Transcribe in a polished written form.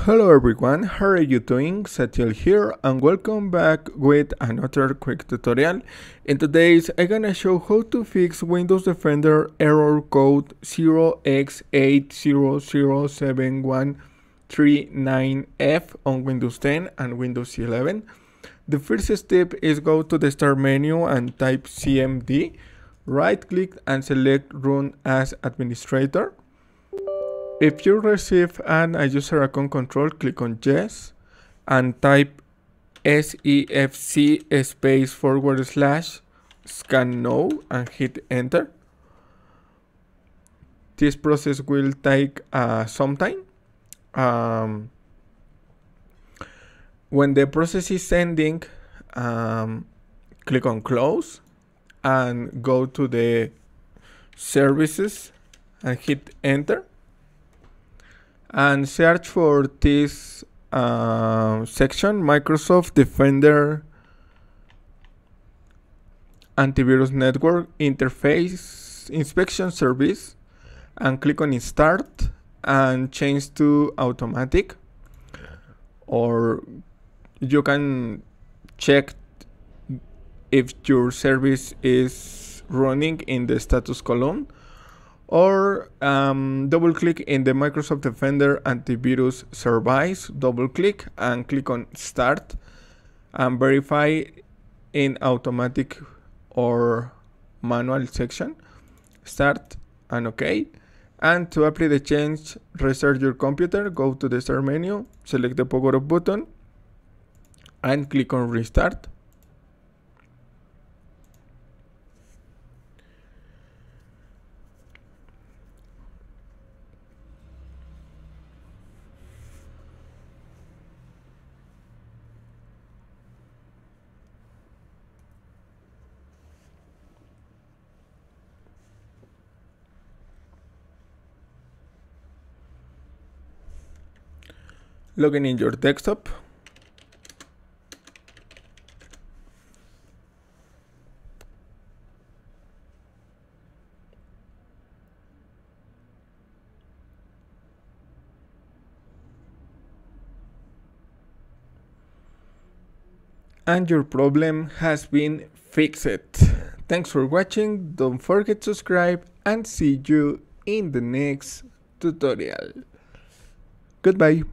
Hello everyone, how are you doing? Satiel here and welcome back with another quick tutorial. In today's I'm gonna show how to fix Windows Defender error code 0x8007139f on Windows 10 and Windows 11. The first step is go to the start menu and type CMD, right click and select Run as Administrator. If you receive an user account control, click on yes and type SEFC space / scan now and hit enter. This process will take some time. When the process is ending, click on close and go to the services and hit enter. And search for this section, Microsoft Defender Antivirus Network Interface Inspection Service, and click on Start and change to automatic, or you can check if your service is running in the status column, or double click in the Microsoft Defender Antivirus Service, double click and click on Start and verify in automatic or manual section. Start and OK. And to apply the change, restart your computer, go to the Start menu, select the power off button and click on Restart. Login in your desktop. And your problem has been fixed. Thanks for watching. Don't forget to subscribe and see you in the next tutorial. Goodbye.